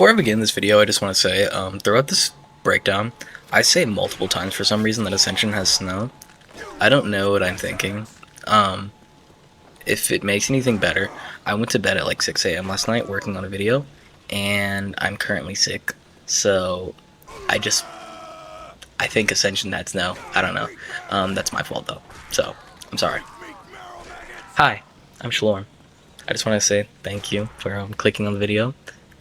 Before I begin this video, I just want to say, throughout this breakdown, I say multiple times for some reason that Ascension has snow. I don't know what I'm thinking. Um, if it makes anything better, I went to bed at like 6 a.m. last night working on a video, and I'm currently sick, so I think Ascension had snow. I don't know. That's my fault though, so I'm sorry. Hi, I'm Shalorn. I just want to say thank you for clicking on the video,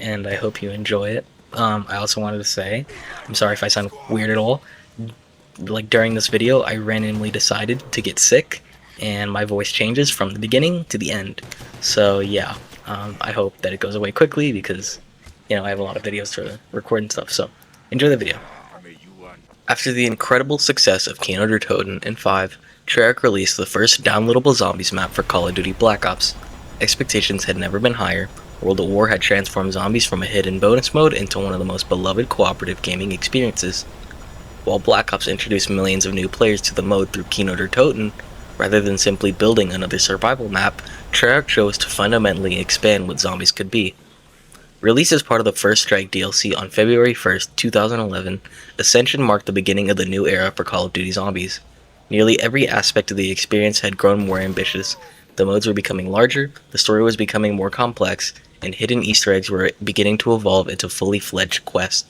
and I hope you enjoy it. I also wanted to say, I'm sorry if I sound weird at all. Like during this video, I randomly decided to get sick, and my voice changes from the beginning to the end. So yeah, I hope that it goes away quickly because, I have a lot of videos to record and stuff. So enjoy the video. After the incredible success of Kino der Toten in 5, Treyarch released the first downloadable zombies map for Call of Duty Black Ops. Expectations had never been higher. World at War had transformed zombies from a hidden bonus mode into one of the most beloved cooperative gaming experiences. While Black Ops introduced millions of new players to the mode through Kino der Toten, rather than simply building another survival map, Treyarch chose to fundamentally expand what zombies could be. Released as part of the First Strike DLC on February 1st, 2011, Ascension marked the beginning of the new era for Call of Duty Zombies. Nearly every aspect of the experience had grown more ambitious. The modes were becoming larger, the story was becoming more complex, and hidden Easter eggs were beginning to evolve into fully fledged quests.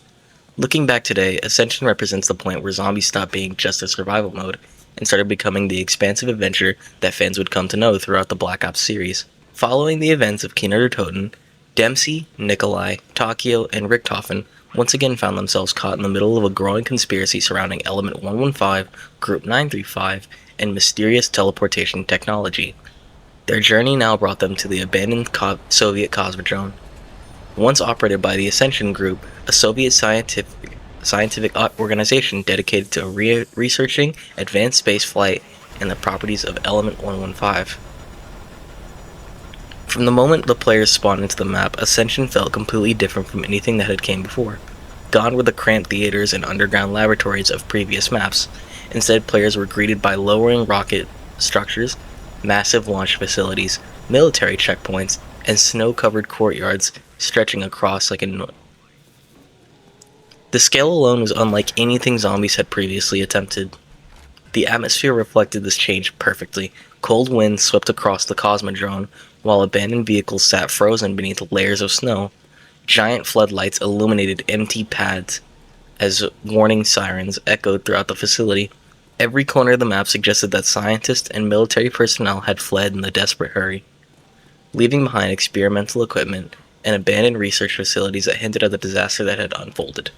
Looking back today, Ascension represents the point where zombies stopped being just a survival mode and started becoming the expansive adventure that fans would come to know throughout the Black Ops series. Following the events of Kino der Toten, Dempsey, Nikolai, Takio, and Richtofen once again found themselves caught in the middle of a growing conspiracy surrounding Element 115, Group 935, and mysterious teleportation technology. Their journey now brought them to the abandoned Soviet Cosmodrome. Once operated by the Ascension Group, a Soviet scientific organization dedicated to researching advanced spaceflight and the properties of Element 115. From the moment the players spawned into the map, Ascension felt completely different from anything that had came before. Gone were the cramped theaters and underground laboratories of previous maps. Instead, players were greeted by lowering rocket structures, massive launch facilities, military checkpoints, and snow-covered courtyards stretching across like a... The scale alone was unlike anything zombies had previously attempted. The atmosphere reflected this change perfectly. Cold winds swept across the Cosmodrome, while abandoned vehicles sat frozen beneath layers of snow. Giant floodlights illuminated empty pads as warning sirens echoed throughout the facility. Every corner of the map suggested that scientists and military personnel had fled in a desperate hurry, leaving behind experimental equipment and abandoned research facilities that hinted at the disaster that had unfolded.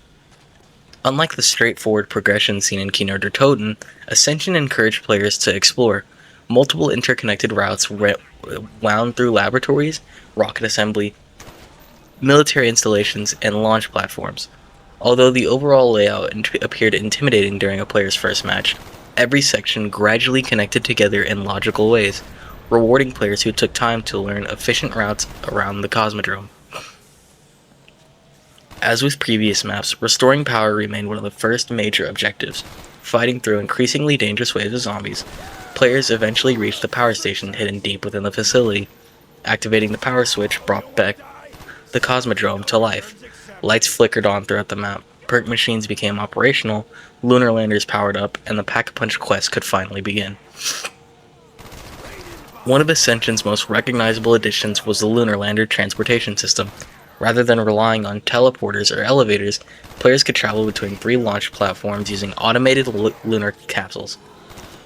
Unlike the straightforward progression seen in Kino der Toten, Ascension encouraged players to explore. Multiple interconnected routes wound through laboratories, rocket assembly, military installations, and launch platforms. Although the overall layout appeared intimidating during a player's first match, every section gradually connected together in logical ways, rewarding players who took time to learn efficient routes around the Cosmodrome. As with previous maps, restoring power remained one of the first major objectives. Fighting through increasingly dangerous waves of zombies, players eventually reached the power station hidden deep within the facility. Activating the power switch brought back the Cosmodrome to life. Lights flickered on throughout the map, perk machines became operational, lunar landers powered up, and the Pack-a-Punch quest could finally begin. One of Ascension's most recognizable additions was the lunar lander transportation system. Rather than relying on teleporters or elevators, players could travel between 3 launch platforms using automated lunar capsules.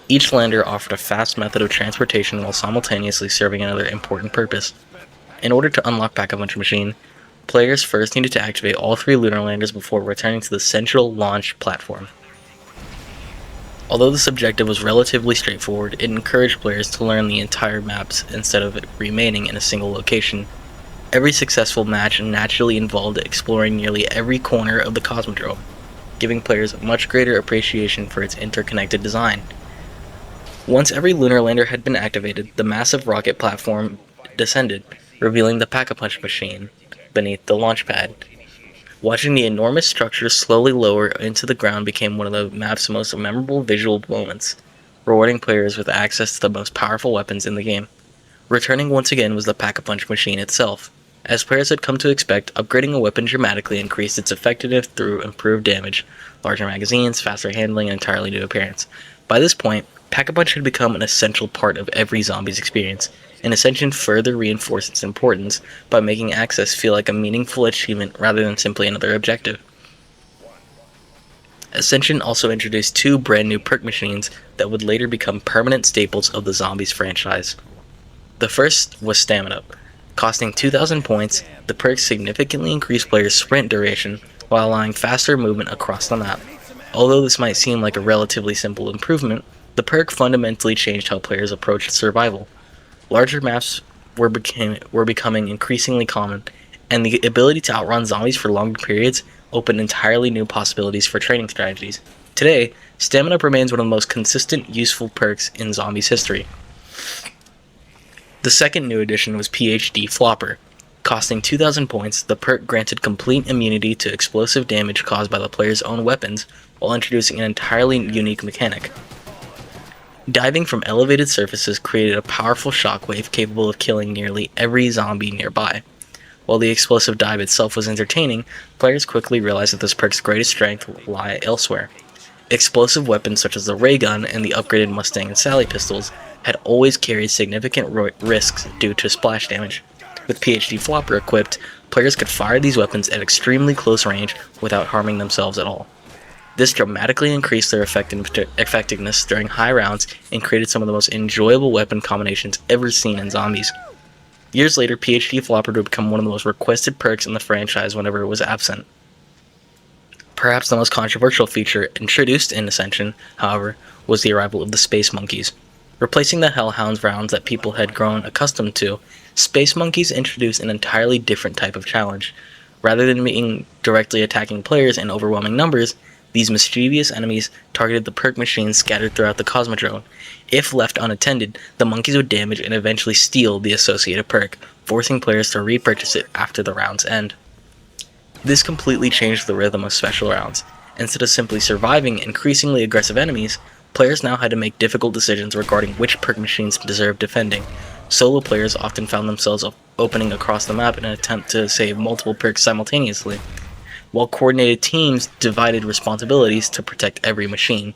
Each lander offered a fast method of transportation while simultaneously serving another important purpose. In order to unlock Pack-a-Punch machine, players first needed to activate all 3 lunar landers before returning to the central launch platform. Although this objective was relatively straightforward, it encouraged players to learn the entire maps instead of remaining in a single location. Every successful match naturally involved exploring nearly every corner of the Cosmodrome, giving players a much greater appreciation for its interconnected design. Once every lunar lander had been activated, the massive rocket platform descended, revealing the Pack-a-Punch machine beneath the launch pad. Watching the enormous structure slowly lower into the ground became one of the map's most memorable visual moments, rewarding players with access to the most powerful weapons in the game. Returning once again was the Pack-a-Punch machine itself. As players had come to expect, upgrading a weapon dramatically increased its effectiveness through improved damage, larger magazines, faster handling, and entirely new appearance. By this point, Pack-a-Punch had become an essential part of every zombie's experience, and Ascension further reinforced its importance by making access feel like a meaningful achievement rather than simply another objective. Ascension also introduced 2 brand new perk machines that would later become permanent staples of the Zombies franchise. The first was Stamina. Costing 2,000 points, the perk significantly increased players' sprint duration while allowing faster movement across the map. Although this might seem like a relatively simple improvement, the perk fundamentally changed how players approached survival. Larger maps were becoming increasingly common, and the ability to outrun zombies for longer periods opened entirely new possibilities for training strategies. Today, Stamina remains one of the most consistent, useful perks in Zombies history. The second new addition was PhD Flopper. Costing 2,000 points, the perk granted complete immunity to explosive damage caused by the player's own weapons, while introducing an entirely unique mechanic. Diving from elevated surfaces created a powerful shockwave capable of killing nearly every zombie nearby. While the explosive dive itself was entertaining, players quickly realized that this perk's greatest strength lay elsewhere. Explosive weapons such as the ray gun and the upgraded Mustang and Sally pistols had always carried significant risks due to splash damage. With PhD Flopper equipped, players could fire these weapons at extremely close range without harming themselves at all. This dramatically increased their effectiveness during high rounds and created some of the most enjoyable weapon combinations ever seen in Zombies. Years later, PhD Flopper would become one of the most requested perks in the franchise whenever it was absent. Perhaps the most controversial feature introduced in Ascension, however, was the arrival of the Space Monkeys. Replacing the Hellhounds rounds that people had grown accustomed to, Space Monkeys introduced an entirely different type of challenge. Rather than being directly attacking players in overwhelming numbers, these mischievous enemies targeted the perk machines scattered throughout the Cosmodrome. If left unattended, the monkeys would damage and eventually steal the associated perk, forcing players to repurchase it after the round's end. This completely changed the rhythm of special rounds. Instead of simply surviving increasingly aggressive enemies, players now had to make difficult decisions regarding which perk machines deserved defending. Solo players often found themselves opening across the map in an attempt to save multiple perks simultaneously, while coordinated teams divided responsibilities to protect every machine.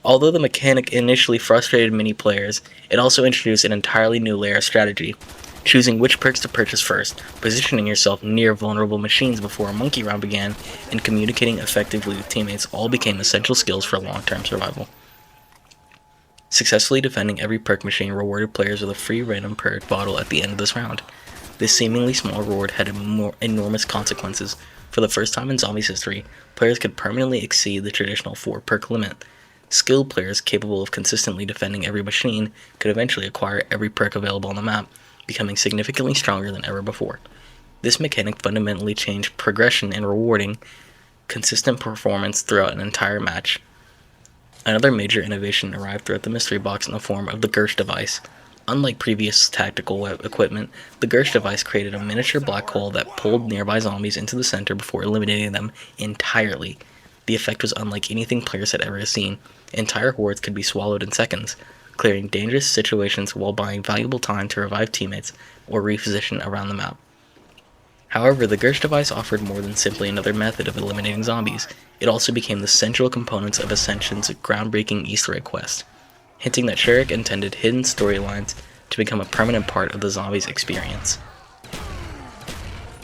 Although the mechanic initially frustrated many players, it also introduced an entirely new layer of strategy. Choosing which perks to purchase first, positioning yourself near vulnerable machines before a monkey round began, and communicating effectively with teammates all became essential skills for long-term survival. Successfully defending every perk machine rewarded players with a free random perk bottle at the end of this round. This seemingly small reward had enormous consequences. For the first time in Zombies history, players could permanently exceed the traditional 4 perk limit. Skilled players capable of consistently defending every machine could eventually acquire every perk available on the map, becoming significantly stronger than ever before. This mechanic fundamentally changed progression and rewarding consistent performance throughout an entire match. Another major innovation arrived throughout the mystery box in the form of the Gersh device. Unlike previous tactical equipment, the Gersh device created a miniature black hole that pulled nearby zombies into the center before eliminating them entirely. The effect was unlike anything players had ever seen. Entire hordes could be swallowed in seconds, clearing dangerous situations while buying valuable time to revive teammates or reposition around the map. However, the Gersh device offered more than simply another method of eliminating zombies. It also became the central components of Ascension's groundbreaking Easter egg quest, hinting that Sherrick intended hidden storylines to become a permanent part of the Zombies experience.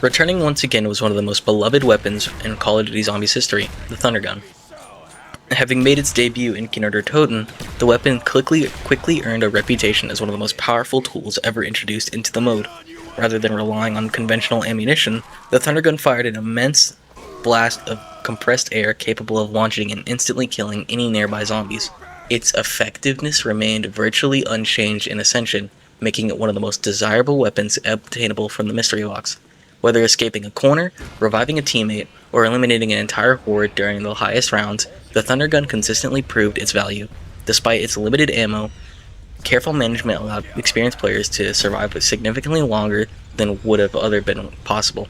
Returning once again was one of the most beloved weapons in Call of Duty Zombies history, the Thunder Gun. Having made its debut in Kinder Toten, the weapon quickly earned a reputation as one of the most powerful tools ever introduced into the mode. Rather than relying on conventional ammunition, the Thunder Gun fired an immense blast of compressed air capable of launching and instantly killing any nearby zombies. Its effectiveness remained virtually unchanged in Ascension, making it one of the most desirable weapons obtainable from the mystery box. Whether escaping a corner, reviving a teammate, or eliminating an entire horde during the highest rounds, the Thunder Gun consistently proved its value. Despite its limited ammo, careful management allowed experienced players to survive significantly longer than would have otherwise been possible.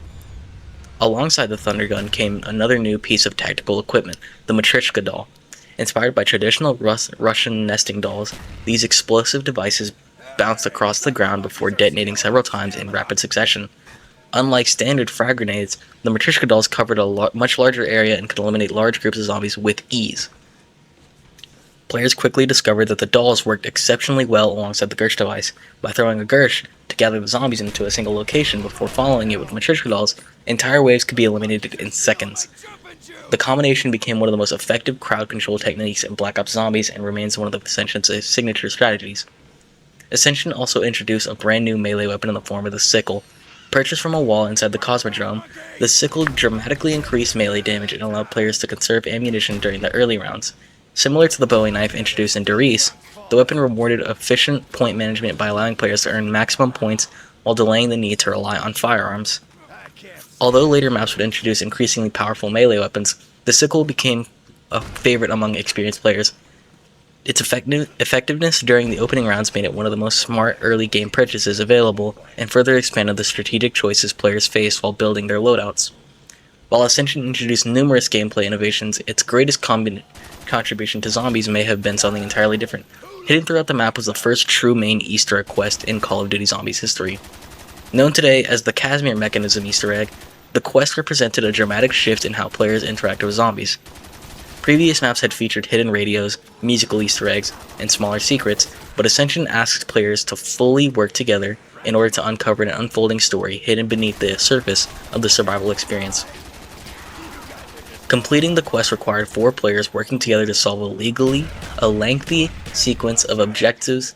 Alongside the Thunder Gun came another new piece of tactical equipment, the Matryoshka doll. Inspired by traditional Russian nesting dolls, these explosive devices bounced across the ground before detonating several times in rapid succession. Unlike standard frag grenades, the Matryoshka dolls covered a much larger area and could eliminate large groups of zombies with ease. Players quickly discovered that the dolls worked exceptionally well alongside the Gersh device. By throwing a Gersh to gather the zombies into a single location before following it with Matryoshka dolls, entire waves could be eliminated in seconds. The combination became one of the most effective crowd control techniques in Black Ops Zombies and remains one of Ascension's signature strategies. Ascension also introduced a brand new melee weapon in the form of the sickle. Purchased from a wall inside the Cosmodrome, the sickle dramatically increased melee damage and allowed players to conserve ammunition during the early rounds. Similar to the Bowie knife introduced in Derice, the weapon rewarded efficient point management by allowing players to earn maximum points while delaying the need to rely on firearms. Although later maps would introduce increasingly powerful melee weapons, the sickle became a favorite among experienced players. Its effectiveness during the opening rounds made it one of the most smart early game purchases available, and further expanded the strategic choices players faced while building their loadouts. While Ascension introduced numerous gameplay innovations, its greatest contribution to zombies may have been something entirely different. Hidden throughout the map was the first true main Easter egg quest in Call of Duty Zombies history. Known today as the Casimir Mechanism Easter egg, the quest represented a dramatic shift in how players interacted with zombies. Previous maps had featured hidden radios, musical Easter eggs, and smaller secrets, but Ascension asks players to fully work together in order to uncover an unfolding story hidden beneath the surface of the survival experience. Completing the quest required 4 players working together to solve a lengthy sequence of objectives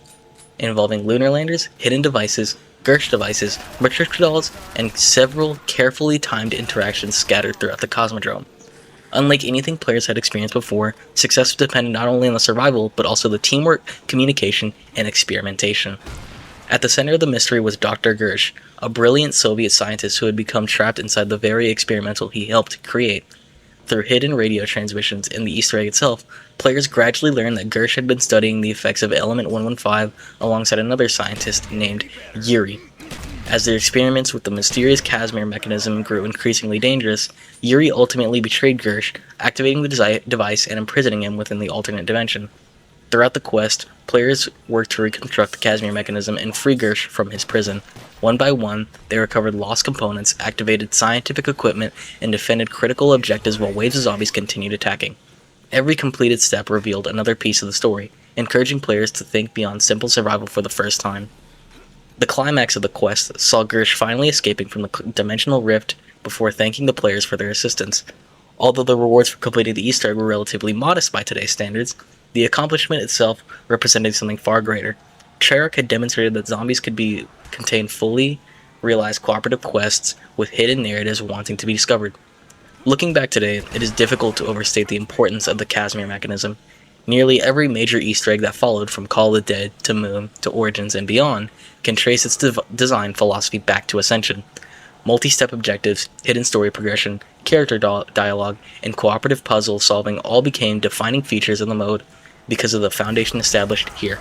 involving lunar landers, hidden devices, Gersh devices, Matryoshka dolls, and several carefully timed interactions scattered throughout the Cosmodrome. Unlike anything players had experienced before, success depended not only on the survival, but also the teamwork, communication, and experimentation. At the center of the mystery was Dr. Gersh, a brilliant Soviet scientist who had become trapped inside the very experimental he helped create. Through hidden radio transmissions in the Easter egg itself, players gradually learned that Gersh had been studying the effects of Element 115 alongside another scientist named Yuri. As their experiments with the mysterious Casimir mechanism grew increasingly dangerous, Yuri ultimately betrayed Gersh, activating the device and imprisoning him within the alternate dimension. Throughout the quest, players worked to reconstruct the Casimir mechanism and free Gersh from his prison. One by one, they recovered lost components, activated scientific equipment, and defended critical objectives while waves of zombies continued attacking. Every completed step revealed another piece of the story, encouraging players to think beyond simple survival for the first time. The climax of the quest saw Gersh finally escaping from the dimensional rift before thanking the players for their assistance. Although the rewards for completing the Easter egg were relatively modest by today's standards, the accomplishment itself represented something far greater. Treyarch had demonstrated that zombies could contain fully realized cooperative quests with hidden narratives wanting to be discovered. Looking back today, it is difficult to overstate the importance of the Casimir mechanism. Nearly every major Easter egg that followed, from Call of the Dead to Moon to Origins and beyond, can trace its design philosophy back to Ascension. Multi-step objectives, hidden story progression, character dialogue, and cooperative puzzle solving all became defining features of the mode because of the foundation established here.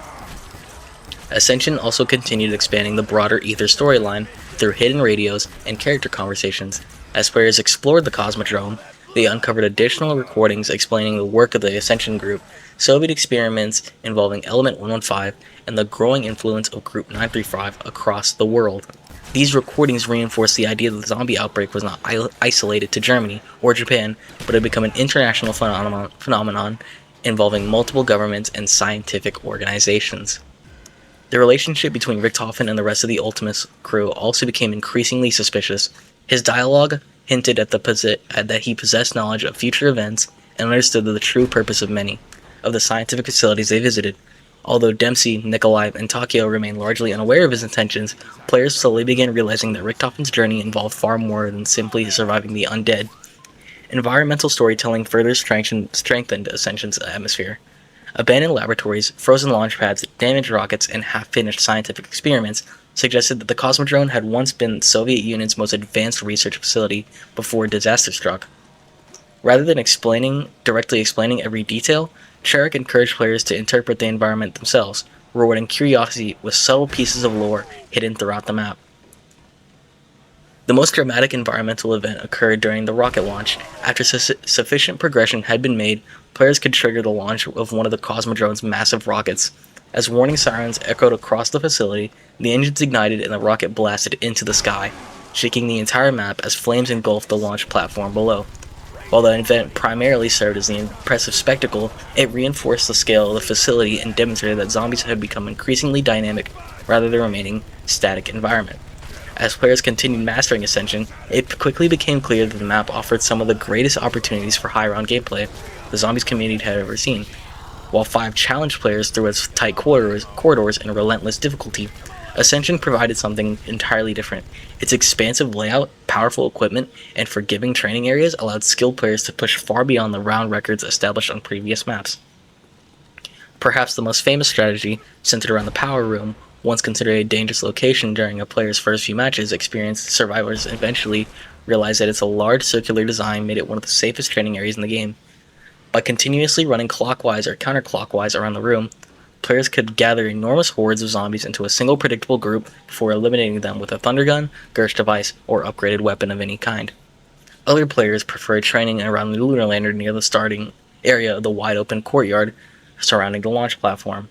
Ascension also continued expanding the broader Ether storyline through hidden radios and character conversations. As players explored the Cosmodrome, they uncovered additional recordings explaining the work of the Ascension group, Soviet experiments involving Element 115, and the growing influence of Group 935 across the world. These recordings reinforced the idea that the zombie outbreak was not isolated to Germany or Japan, but had become an international phenomenon involving multiple governments and scientific organizations. The relationship between Richthofen and the rest of the Ultimus crew also became increasingly suspicious. His dialogue hinted at that he possessed knowledge of future events and understood the true purpose of many of the scientific facilities they visited. Although Dempsey, Nikolai, and Takeo remained largely unaware of his intentions, players slowly began realizing that Richthofen's journey involved far more than simply surviving the undead. Environmental storytelling further strengthened Ascension's atmosphere. Abandoned laboratories, frozen launch pads, damaged rockets, and half-finished scientific experiments suggested that the Cosmodrome had once been the Soviet Union's most advanced research facility before disaster struck. Rather than directly explaining every detail, Treyarch encouraged players to interpret the environment themselves, rewarding curiosity with subtle pieces of lore hidden throughout the map. The most dramatic environmental event occurred during the rocket launch. After sufficient progression had been made, players could trigger the launch of one of the Cosmodrome's massive rockets. As warning sirens echoed across the facility, the engines ignited and the rocket blasted into the sky. shaking the entire map as flames engulfed the launch platform below. While the event primarily served as an impressive spectacle, it reinforced the scale of the facility and demonstrated that zombies had become increasingly dynamic rather than remaining static environment. As players continued mastering Ascension, it quickly became clear that the map offered some of the greatest opportunities for high-round gameplay the Zombies community had ever seen. While 5 challenged players through its tight corridors and relentless difficulty, Ascension provided something entirely different. Its expansive layout, powerful equipment, and forgiving training areas allowed skilled players to push far beyond the round records established on previous maps. Perhaps the most famous strategy, centered around the Power Room, once considered a dangerous location during a player's first few matches, experienced survivors eventually realized that its large circular design made it one of the safest training areas in the game. By continuously running clockwise or counterclockwise around the room, players could gather enormous hordes of zombies into a single predictable group before eliminating them with a thunder gun, Gersh device, or upgraded weapon of any kind. Other players preferred training around the lunar lander near the starting area of the wide open courtyard surrounding the launch platform.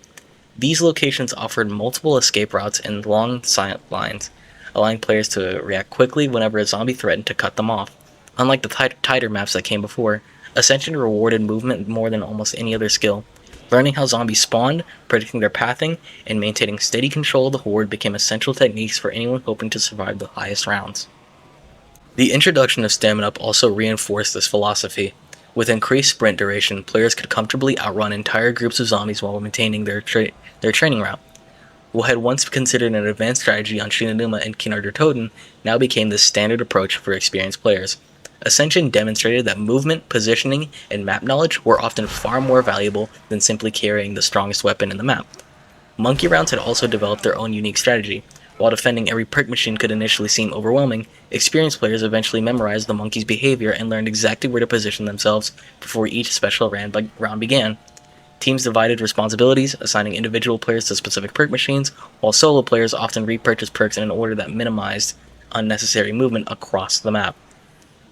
These locations offered multiple escape routes and long silent lines, allowing players to react quickly whenever a zombie threatened to cut them off. Unlike the tighter maps that came before, Ascension rewarded movement more than almost any other skill. Learning how zombies spawned, predicting their pathing, and maintaining steady control of the horde became essential techniques for anyone hoping to survive the highest rounds. The introduction of Stamina Up also reinforced this philosophy. With increased sprint duration, players could comfortably outrun entire groups of zombies while maintaining their training route. What had once considered an advanced strategy on Shinonuma and Kinar Toten now became the standard approach for experienced players. Ascension demonstrated that movement, positioning, and map knowledge were often far more valuable than simply carrying the strongest weapon in the map. Monkey rounds had also developed their own unique strategy. While defending every perk machine could initially seem overwhelming, experienced players eventually memorized the monkey's behavior and learned exactly where to position themselves before each special round began. Teams divided responsibilities, assigning individual players to specific perk machines, while solo players often repurchased perks in an order that minimized unnecessary movement across the map.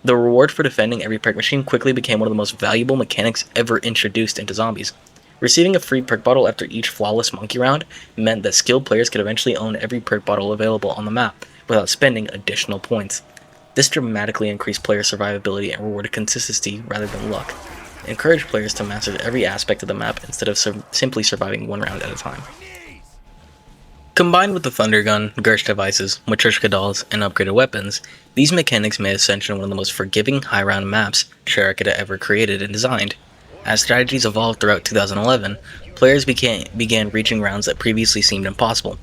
The reward for defending every perk machine quickly became one of the most valuable mechanics ever introduced into zombies. Receiving a free perk bottle after each flawless monkey round meant that skilled players could eventually own every perk bottle available on the map without spending additional points. This dramatically increased player survivability and rewarded consistency rather than luck. It encouraged players to master every aspect of the map instead of simply surviving one round at a time. Combined with the Thunder Gun, Gersh devices, Matryoshka dolls, and upgraded weapons, these mechanics made Ascension one of the most forgiving high-round maps Treyarch had ever created and designed. As strategies evolved throughout 2011, players began reaching rounds that previously seemed impossible.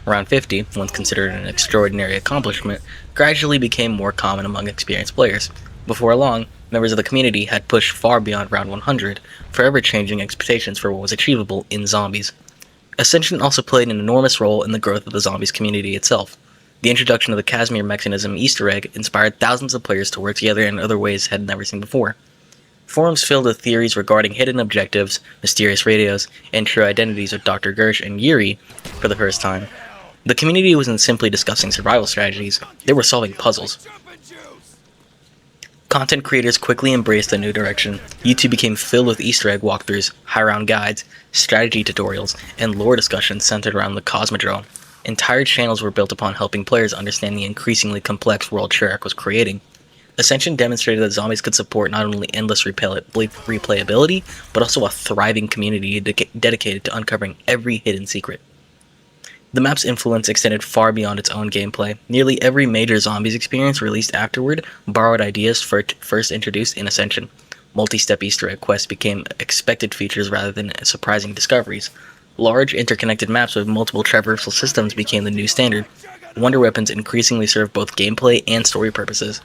Round 50, once considered an extraordinary accomplishment, gradually became more common among experienced players. Before long, members of the community had pushed far beyond round 100, forever changing expectations for what was achievable in zombies. Ascension also played an enormous role in the growth of the zombies community itself. The introduction of the Casimir mechanism Easter egg inspired thousands of players to work together in other ways had never seen before. Forums filled with theories regarding hidden objectives, mysterious radios, and true identities of Dr. Gersh and Yuri for the first time. The community wasn't simply discussing survival strategies, they were solving puzzles. Content creators quickly embraced the new direction. YouTube became filled with Easter egg walkthroughs, high-round guides, strategy tutorials, and lore discussions centered around the Cosmodrome. Entire channels were built upon helping players understand the increasingly complex world Treyarch was creating. Ascension demonstrated that zombies could support not only endless replayability, but also a thriving community dedicated to uncovering every hidden secret. The map's influence extended far beyond its own gameplay. Nearly every major zombies experience released afterward borrowed ideas first introduced in Ascension. Multi-step Easter egg quests became expected features rather than surprising discoveries. Large, interconnected maps with multiple traversal systems became the new standard. Wonder weapons increasingly served both gameplay and story purposes.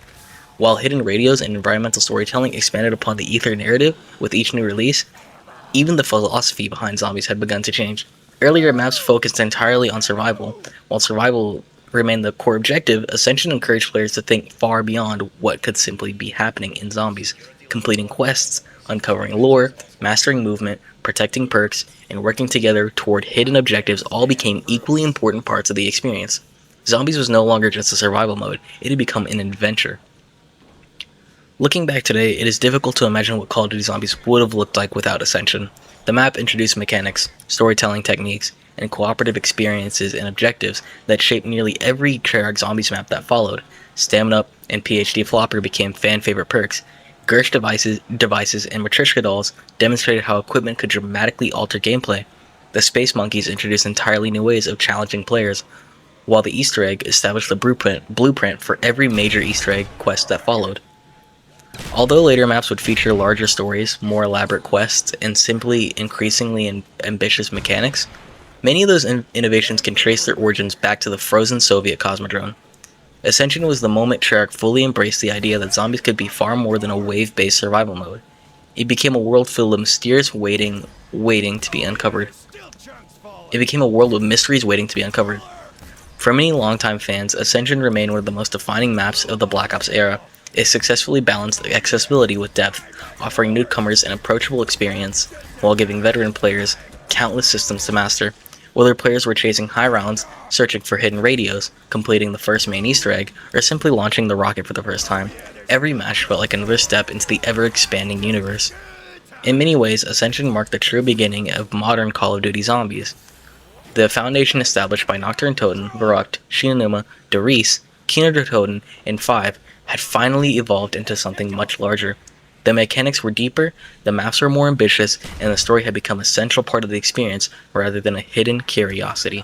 While hidden radios and environmental storytelling expanded upon the Ether narrative with each new release, even the philosophy behind zombies had begun to change. Earlier maps focused entirely on survival. While survival remained the core objective, Ascension encouraged players to think far beyond what could simply be happening in zombies. Completing quests, uncovering lore, mastering movement, protecting perks, and working together toward hidden objectives all became equally important parts of the experience. Zombies was no longer just a survival mode, it had become an adventure. Looking back today, it is difficult to imagine what Call of Duty Zombies would have looked like without Ascension. The map introduced mechanics, storytelling techniques, and cooperative experiences and objectives that shaped nearly every Treyarch Zombies map that followed. Stamina Up and PhD Flopper became fan-favorite perks. Gersh devices, and Matryoshka dolls demonstrated how equipment could dramatically alter gameplay. The Space Monkeys introduced entirely new ways of challenging players, while the Easter egg established the blueprint for every major Easter egg quest that followed. Although later maps would feature larger stories, more elaborate quests, and simply increasingly ambitious mechanics, many of those innovations can trace their origins back to the frozen Soviet Cosmodrome. Ascension was the moment Treyarch fully embraced the idea that zombies could be far more than a wave-based survival mode. It became a world filled with mysterious waiting to be uncovered. It became a world with mysteries waiting to be uncovered. For many longtime fans, Ascension remained one of the most defining maps of the Black Ops era. It successfully balanced accessibility with depth, offering newcomers an approachable experience, while giving veteran players countless systems to master. Whether players were chasing high rounds, searching for hidden radios, completing the first main Easter egg, or simply launching the rocket for the first time, every match felt like another step into the ever-expanding universe. In many ways, Ascension marked the true beginning of modern Call of Duty zombies. The foundation established by Nocturne Toten, Verrückt, Shinonuma, Doris, Kino der Toten, and 5 had finally evolved into something much larger. The mechanics were deeper, the maps were more ambitious, and the story had become a central part of the experience rather than a hidden curiosity.